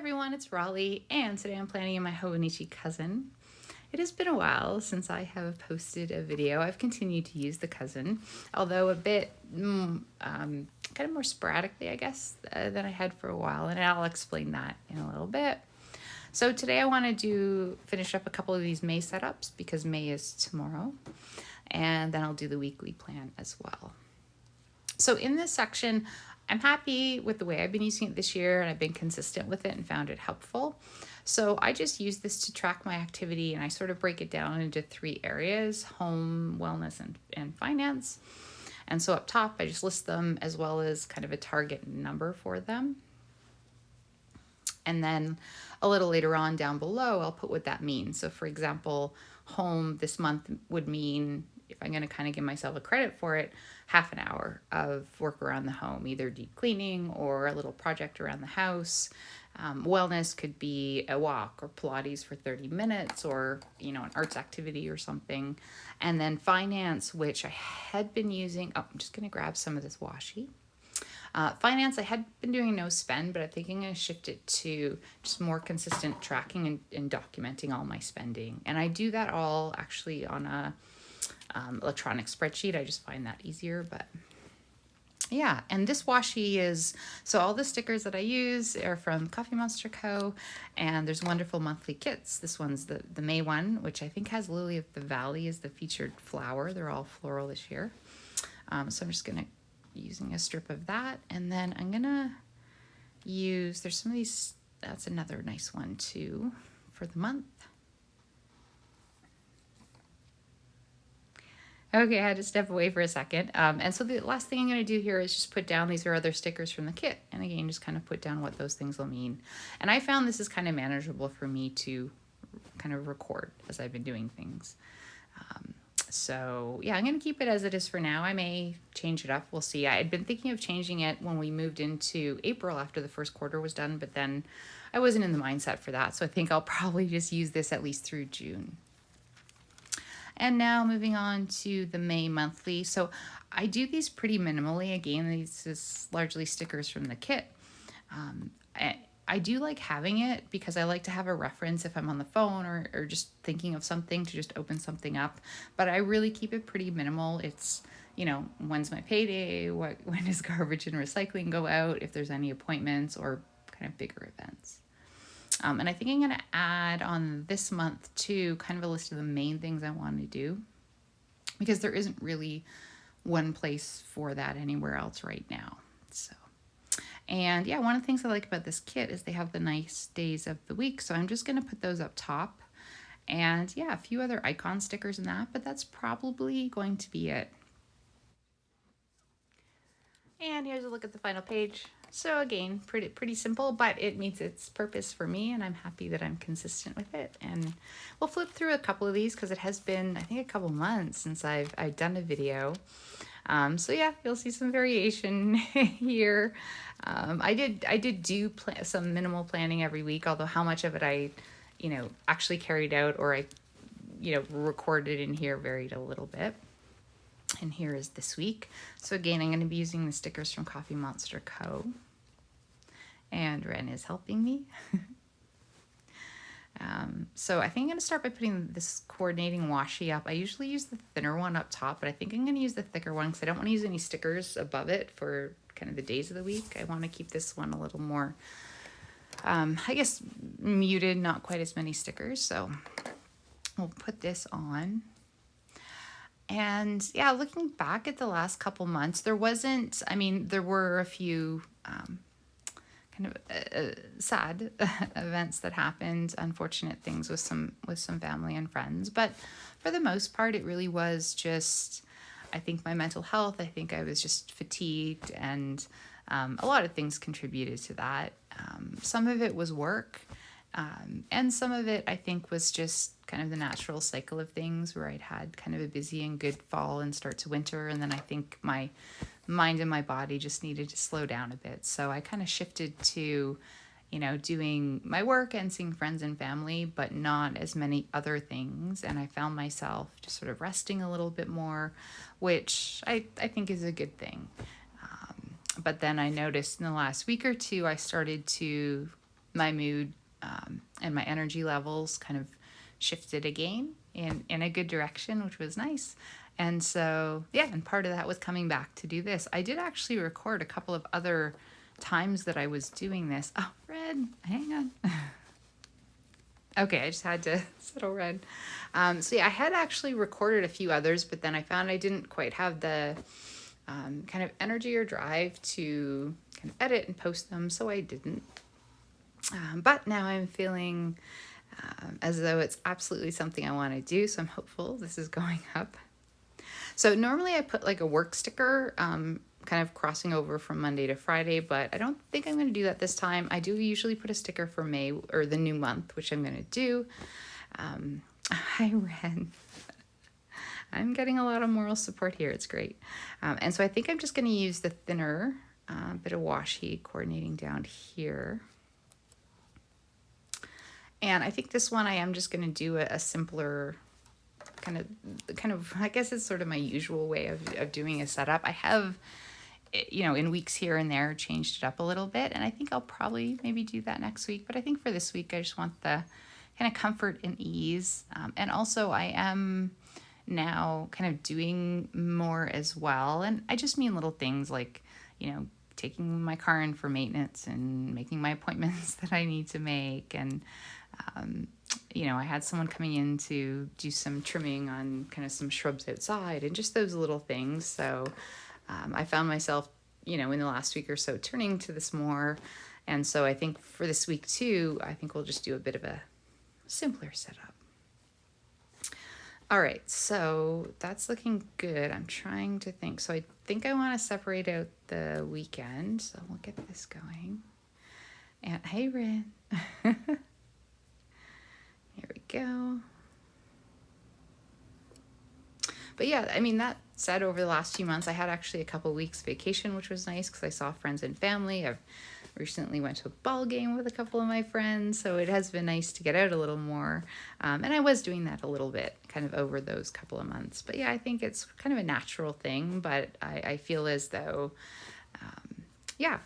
everyone, it's Raleigh, and today I'm planning in my Hobonichi Cousin. It has been a while since I have posted a video. I've continued to use the Cousin, although a bit kind of more sporadically, I guess, than I had for a while, and I'll explain that in a little bit. So today I want to finish up a couple of these May setups because May is tomorrow, and then I'll do the weekly plan as well. So in this section, I'm happy with the way I've been using it this year, and I've been consistent with it and found it helpful. So I just use this to track my activity, and I sort of break it down into 3 areas: home, wellness, and finance. And so up top, I just list them as well as kind of a target number for them. And then a little later on down below, I'll put what that means. So for example, home this month would mean, if I'm going to kind of give myself a credit for it, half an hour of work around the home, either deep cleaning or a little project around the house. Wellness could be a walk or Pilates for 30 minutes or, an arts activity or something. And then finance, which I had been using. Oh, I'm just going to grab some of this washi. Finance, I had been doing no spend, but I think I'm going to shift it to just more consistent tracking and documenting all my spending. And I do that all actually on a electronic spreadsheet. I just find that easier, but yeah. And this washi is, so all the stickers that I use are from Coffee Monsterz Co, and there's wonderful monthly kits. This one's the May one, which I think has Lily of the Valley as the featured flower. They're all floral this year. So I'm just going to using a strip of that, and then I'm going to use, there's some of these, that's another nice one too for the month. Okay, I had to step away for a second. And so the last thing I'm going to do here is just put down, these are other stickers from the kit. And again, just kind of put down what those things will mean. And I found this is kind of manageable for me to kind of record as I've been doing things. So yeah, I'm going to keep it as it is for now. I may change it up. We'll see. I had been thinking of changing it when we moved into April after the first quarter was done, but then I wasn't in the mindset for that. So I think I'll probably just use this at least through June. And now moving on to the May monthly. So I do these pretty minimally. Again, these is largely stickers from the kit. I do like having it because I like to have a reference if I'm on the phone or just thinking of something to just open something up. But I really keep it pretty minimal. It's, when's my payday? When does garbage and recycling go out? If there's any appointments or kind of bigger events. And I think I'm going to add on this month too, kind of a list of the main things I want to do, because there isn't really one place for that anywhere else right now. So, and yeah, one of the things I like about this kit is they have the nice days of the week. So I'm just going to put those up top, and yeah, a few other icon stickers in that, but that's probably going to be it. And here's a look at the final page. So again, pretty simple, but it meets its purpose for me, and I'm happy that I'm consistent with it. And we'll flip through a couple of these because it has been, I think, a couple months since I've done a video. So yeah, you'll see some variation here. I did do some minimal planning every week, although how much of it I, actually carried out or I, recorded in here varied a little bit. And here is this week. So again, I'm going to be using the stickers from Coffee Monsterz Co. And Ren is helping me. So I think I'm going to start by putting this coordinating washi up. I usually use the thinner one up top, but I think I'm going to use the thicker one because I don't want to use any stickers above it for kind of the days of the week. I want to keep this one a little more, I guess, muted, not quite as many stickers. So we'll put this on. And yeah, looking back at the last couple months, there were a few kind of sad events that happened, unfortunate things with some family and friends. But for the most part, it really was just, I think, my mental health. I think I was just fatigued, and a lot of things contributed to that. Some of it was work. And some of it, I think, was just kind of the natural cycle of things where I'd had kind of a busy and good fall and start to winter. And then I think my mind and my body just needed to slow down a bit. So I kind of shifted to, doing my work and seeing friends and family, but not as many other things. And I found myself just sort of resting a little bit more, which I think is a good thing. But then I noticed in the last week or two, I started to my mood and my energy levels kind of shifted again in a good direction, which was nice. And so, yeah, and part of that was coming back to do this. I did actually record a couple of other times that I was doing this. Oh, Red, hang on. Okay, I just had to settle Red. So yeah, I had actually recorded a few others, but then I found I didn't quite have the kind of energy or drive to kind of edit and post them, so I didn't. But now I'm feeling as though it's absolutely something I want to do, so I'm hopeful this is going up. So normally I put like a work sticker kind of crossing over from Monday to Friday, but I don't think I'm going to do that this time. I do usually put a sticker for May or the new month, which I'm going to do. Hi, Ren. I'm getting a lot of moral support here. It's great. And so I think I'm just going to use the thinner bit of washi coordinating down here. And I think this one I am just going to do a simpler kind of, I guess it's sort of my usual way of doing a setup. I have, in weeks here and there, changed it up a little bit. And I think I'll probably maybe do that next week. But I think for this week, I just want the kind of comfort and ease. And also I am now kind of doing more as well. And I just mean little things like, taking my car in for maintenance and making my appointments that I need to make. And, I had someone coming in to do some trimming on kind of some shrubs outside and just those little things. So I found myself, in the last week or so turning to this more. And so I think for this week too, I think we'll just do a bit of a simpler setup. All right, so that's looking good. I'm trying to think. So I think I want to separate out the weekend. So we'll get this going. And hey, Ren. Here we go. But yeah, I mean, that said, over the last few months, I had actually a couple weeks vacation, which was nice because I saw friends and family. I've recently went to a ball game with a couple of my friends, so it has been nice to get out a little more. And I was doing that a little bit kind of over those couple of months. But yeah, I think it's kind of a natural thing, but I feel as though,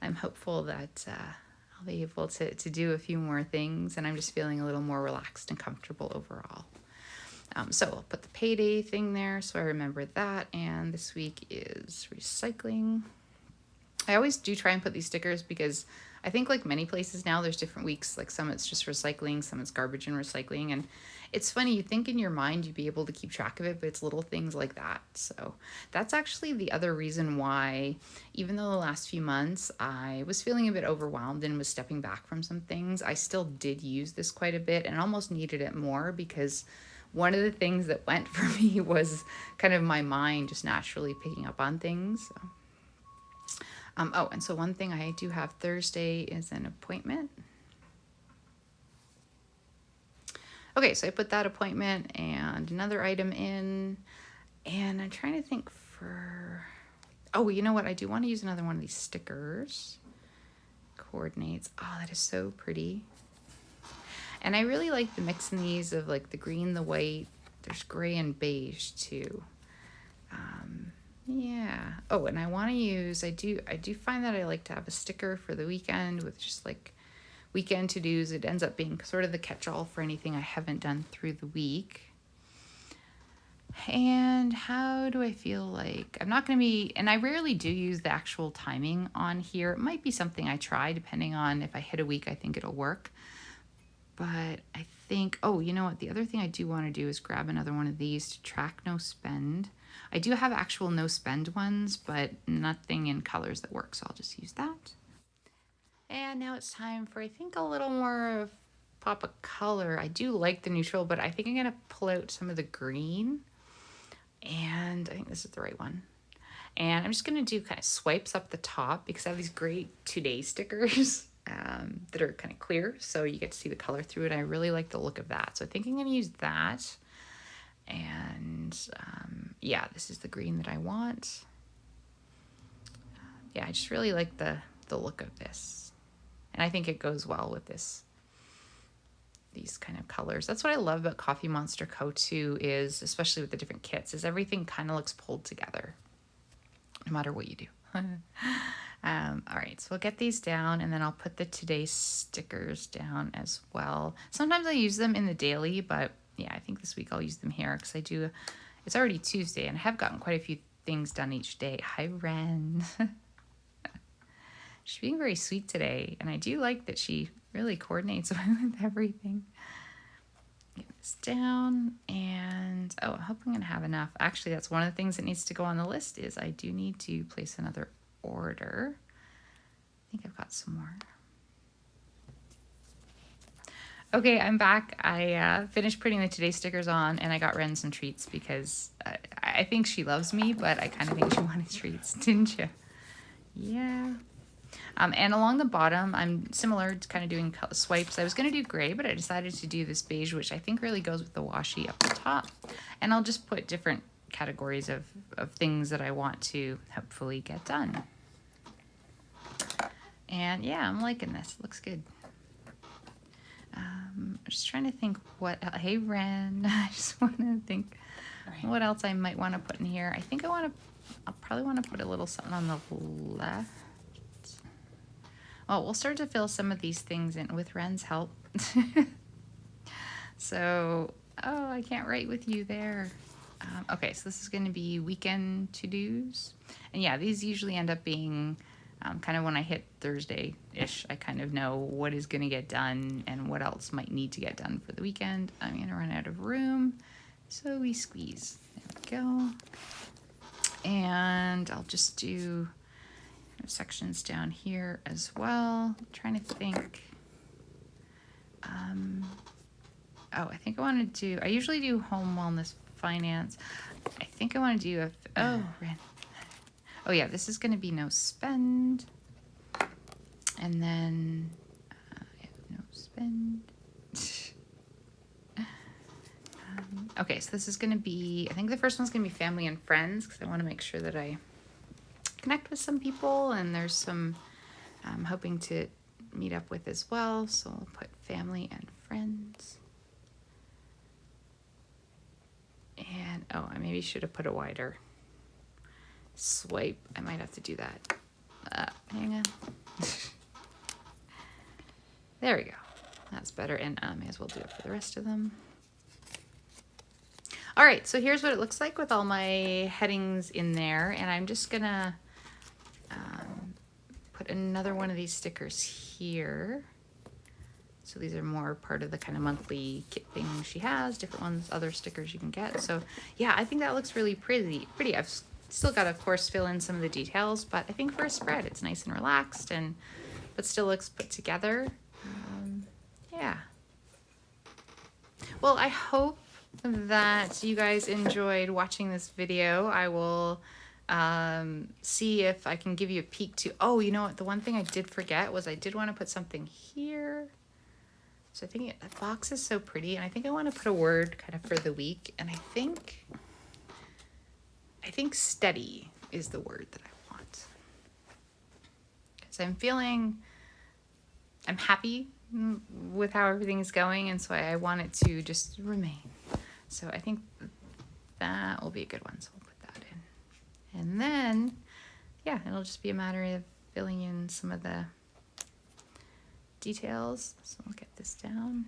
I'm hopeful that I'll be able to do a few more things, and I'm just feeling a little more relaxed and comfortable overall. So I'll put the payday thing there so I remember that, and this week is recycling. I always do try and put these stickers because I think like many places now there's different weeks, like some it's just recycling, some it's garbage and recycling, and it's funny, you think in your mind you'd be able to keep track of it, but it's little things like that. So that's actually the other reason why, even though the last few months I was feeling a bit overwhelmed and was stepping back from some things, I still did use this quite a bit and almost needed it more because one of the things that went for me was kind of my mind just naturally picking up on things. So. And so one thing I do have Thursday is an appointment. Okay, so I put that appointment and another item in, and I'm trying to think you know what? I do want to use another one of these stickers. Coordinates. Oh, that is so pretty. And I really like the mix in these of like the green, the white. There's gray and beige too. Yeah. Oh, and I want to use, I do find that I like to have a sticker for the weekend with just like weekend to-dos. It ends up being sort of the catch-all for anything I haven't done through the week. And how do I feel like, I'm not going to be, and I rarely do use the actual timing on here. It might be something I try depending on if I hit a week, I think it'll work. But I think, you know what? The other thing I do want to do is grab another one of these to track no spend. I do have actual no spend ones, but nothing in colors that work, so I'll just use that. And now it's time for, I think, a little more of pop of color. I do like the neutral, but I think I'm going to pull out some of the green. And I think this is the right one. And I'm just going to do kind of swipes up the top because I have these great today stickers that are kind of clear, so you get to see the color through it. I really like the look of that. So I think I'm going to use that. And this is the green that I want. I just really like the look of this. And I think it goes well with these kind of colors. That's what I love about Coffee Monsterz Co too, is especially with the different kits, is everything kind of looks pulled together no matter what you do. All right, so we'll get these down, and then I'll put the today's stickers down as well. Sometimes I use them in the daily, but yeah, I think this week I'll use them here because I do. It's already Tuesday, and I have gotten quite a few things done each day. Hi, Ren. She's being very sweet today, and I do like that she really coordinates with everything. Get this down, and oh, I hope I'm gonna have enough. Actually, that's one of the things that needs to go on the list is I do need to place another order. I think I've got some more. Okay, I'm back. I finished putting the Today stickers on, and I got Ren some treats because I think she loves me, but I kind of think she wanted treats, didn't you? Yeah. And along the bottom, I'm similar to kind of doing swipes. I was going to do gray, but I decided to do this beige, which I think really goes with the washi up the top. And I'll just put different categories of things that I want to hopefully get done. And yeah, I'm liking this. It looks good. I'm just trying to think what... Hey, Ren. I just want to think what else I might want to put in here. I think I'll probably want to put a little something on the left. Oh, we'll start to fill some of these things in with Ren's help. So, oh, I can't write with you there. Okay, so this is going to be weekend to-dos. And yeah, these usually end up being kind of when I hit Thursday-ish, I kind of know what is going to get done and what else might need to get done for the weekend. I'm going to run out of room, so we squeeze. There we go. And I'll just do sections down here as well. I'm trying to think. Oh, I think I want to do, I usually do home wellness finance. I think I want to do Ren. Oh yeah, this is going to be no spend. And then, no spend. Okay, so this is going to be, I think the first one's going to be family and friends because I want to make sure that I connect with some people, and there's some I'm hoping to meet up with as well. So I'll put family and friends. And oh, I maybe should have put a wider swipe. I might have to do that. Hang on. There we go. That's better, and I may as well do it for the rest of them. All right, so here's what it looks like with all my headings in there, and I'm just gonna put another one of these stickers here. So these are more part of the kind of monthly kit thing she has, different ones, other stickers you can get. So yeah, I think that looks really pretty. I've still got to, of course, fill in some of the details, but I think for a spread, it's nice and relaxed, but still looks put together. Yeah. Well, I hope that you guys enjoyed watching this video. I will see if I can give you a peek to, oh, you know what, the one thing I did forget was I did want to put something here. So I think that box is so pretty, and I think I want to put a word kind of for the week, and I think steady is the word that I want. Because I'm happy with how everything's going, and so I want it to just remain. So I think that will be a good one, so we'll put that in. And then, yeah, it'll just be a matter of filling in some of the details. So we'll get this down.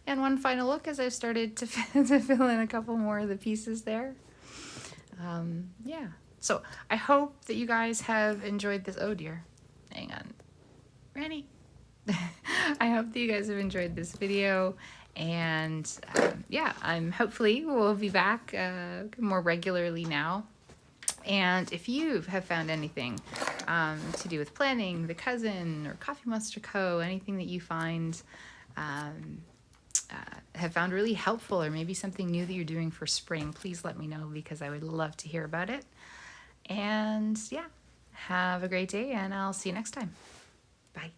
And one final look as I've started to fill in a couple more of the pieces there. Yeah, so I hope that you guys have enjoyed this. Oh dear, hang on, ready? I hope that you guys have enjoyed this video, and yeah, hopefully we'll be back more regularly now. And if you have found anything to do with planning, the Cousin, or Coffee Monsterz Co, anything that you find have found really helpful, or maybe something new that you're doing for spring, please let me know, because I would love to hear about it. And yeah, have a great day, and I'll see you next time. Bye.